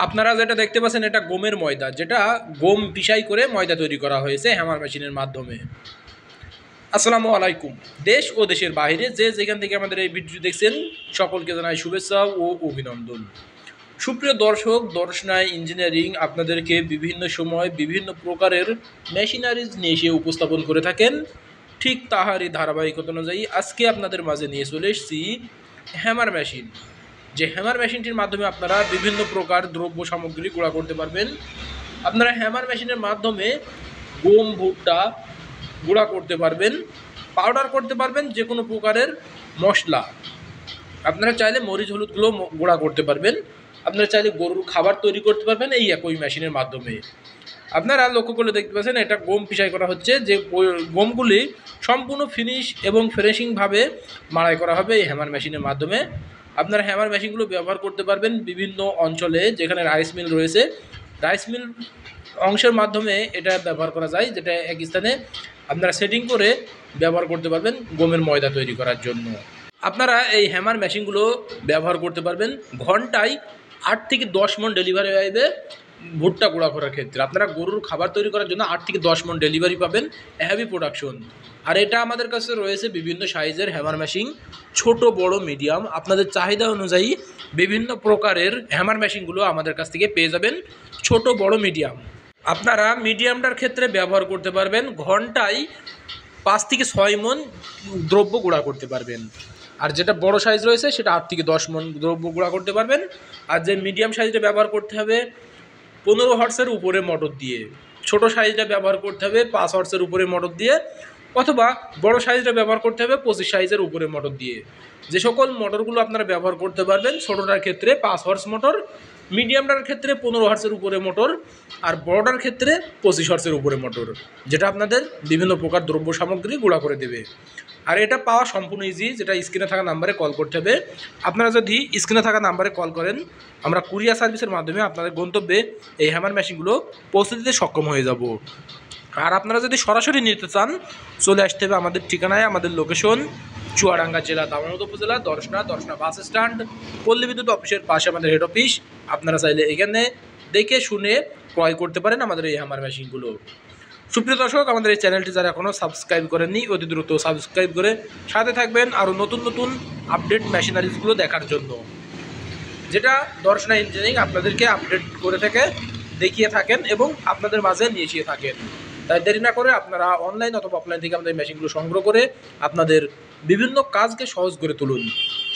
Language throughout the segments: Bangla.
আপনারা যেটা দেখতে পাচ্ছেন এটা গমের ময়দা, যেটা গম পিষাই করে ময়দা তৈরি করা হয়েছে হ্যামার মেশিনের মাধ্যমে। আসসালামু আলাইকুম। দেশ ও দেশের বাইরে যে যেখান থেকে আমাদের এই ভিডিও দেখছেন সকলকে জানাই শুভেচ্ছা ও অভিনন্দন। সুপ্রিয় দর্শক, দর্শনায় ইঞ্জিনিয়ারিং আপনাদেরকে বিভিন্ন সময় বিভিন্ন প্রকারের মেশিনারিজ নিয়ে এসে উপস্থাপন করে থাকেন। ঠিক তাহারই ধারাবাহিকতা অনুযায়ী আজকে আপনাদের মাঝে নিয়ে চলে এসেছি হ্যামার মেশিন। যে হ্যামার মেশিনটির মাধ্যমে আপনারা বিভিন্ন প্রকার দ্রব্য সামগ্রী গুঁড়া করতে পারবেন। আপনারা হ্যামার মেশিনের মাধ্যমে গম, ভুট্টা গুঁড়া করতে পারবেন, পাউডার করতে পারবেন, যে কোনো প্রকারের মশলা। আপনারা চাইলে মরিচ হলুদগুলো গুঁড়া করতে পারবেন। আপনারা চাইলে গরুর খাবার তৈরি করতে পারবেন এই একই মেশিনের মাধ্যমে। আপনারা লক্ষ্য করলে দেখতে পাচ্ছেন এটা গম পিষাই করা হচ্ছে, যে গমগুলি সম্পূর্ণ ফিনিশ এবং ফিনিশিংভাবে মাড়াই করা হবে এই হ্যামার মেশিনের মাধ্যমে। আপনারা হ্যামার মেশিনগুলো ব্যবহার করতে পারবেন বিভিন্ন অঞ্চলে, যেখানে রাইস মিল রয়েছে। রাইস মিল অংশের মাধ্যমে এটা ব্যবহার করা যায়, যেটা এক স্থানে আপনারা সেটিং করে ব্যবহার করতে পারবেন গমের ময়দা তৈরি করার জন্য। আপনারা এই হ্যামার মেশিনগুলো ব্যবহার করতে পারবেন ঘন্টায় 8 থেকে 10 মণ ডেলিভারি হবে ভুট্টা গুঁড়া করার ক্ষেত্রে। আপনারা গরুর খাবার তৈরি করার জন্য 8 থেকে 10 মণ ডেলিভারি পাবেন, হেভি প্রোডাকশন। আর এটা আমাদের কাছে রয়েছে বিভিন্ন সাইজের হ্যামার মেশিন, ছোট বড় মিডিয়াম। আপনাদের চাহিদা অনুযায়ী বিভিন্ন প্রকারের হ্যামার মেশিনগুলো আমাদের কাছ থেকে পেয়ে যাবেন, ছোট বড় মিডিয়াম। আপনারা মিডিয়ামটার ক্ষেত্রে ব্যবহার করতে পারবেন ঘন্টায় 5 থেকে 6 মণ দ্রব্য গুঁড়া করতে পারবেন। আর যেটা বড় সাইজ রয়েছে সেটা 8 থেকে 10 মণ দ্রব্য গুঁড়া করতে পারবেন। আর যে মিডিয়াম সাইজটা ব্যবহার করতে হবে 15 হর্সের উপরে মোটর দিয়ে, ছোট সাইজটা ব্যবহার করতে হবে 5 হর্সের উপরে মোটর দিয়ে, অথবা বড় সাইজটা ব্যবহার করতে হবে 25 সাইজের উপরে মোটর দিয়ে। যে সকল মোটরগুলো আপনারা ব্যবহার করতে পারবেন, ছোটোটার ক্ষেত্রে 5 হর্স মোটর, মিডিয়ামটার ক্ষেত্রে 15 হর্সের উপরে মোটর, আর বড়টার ক্ষেত্রে 25 হর্সের উপরে মোটর, যেটা আপনাদের বিভিন্ন প্রকার দ্রব্য সামগ্রী গুঁড়া করে দেবে। আর এটা পাওয়া সম্পূর্ণ ইজি, যেটা স্ক্রিনে থাকা নাম্বারে কল করতে হবে। আপনারা যদি স্ক্রিনে থাকা নাম্বারে কল করেন, আমরা কুরিয়ার সার্ভিসের মাধ্যমে আপনাদের গন্তব্যে এই হ্যামার মেশিনগুলো পৌঁছে দিতে সক্ষম হয়ে যাব। আর আপনারা যদি সরাসরি নিতে চান, চলে আসতে হবে আমাদের ঠিকানায়। আমাদের লোকেশন চুয়াডাঙ্গা জেলা, দামোদর উপজেলা, দর্শনা বাস স্ট্যান্ড, পল্লী বিদ্যুৎ অফিসের পাশে আমাদের হেড অফিস। আপনারা চাইলে এখানে দেখে শুনে ক্রয় করতে পারেন আমাদের এই হ্যামার মেশিনগুলো। সুপ্রিয় দর্শক, আমাদের এই চ্যানেলটি যারা এখনও সাবস্ক্রাইব করেননি, অতি দ্রুত সাবস্ক্রাইব করে সাথে থাকবেন আরও নতুন নতুন আপডেট মেশিনারিজগুলো দেখার জন্য, যেটা দর্শনা ইঞ্জিনিয়ারিং আপনাদেরকে আপডেট করে থেকে দেখিয়ে থাকেন এবং আপনাদের মাঝে নিয়ে এসে থাকেন। তাই দেরি না করে আপনারা অনলাইন অথবা অফলাইন থেকে আমাদের মেশিনগুলো সংগ্রহ করে আপনাদের বিভিন্ন কাজকে সহজ করে তুলুন।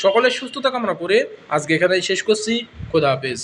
সকলের সুস্থতা কামনা করে আজকে এখানেই শেষ করছি। খোদা হাফেজ।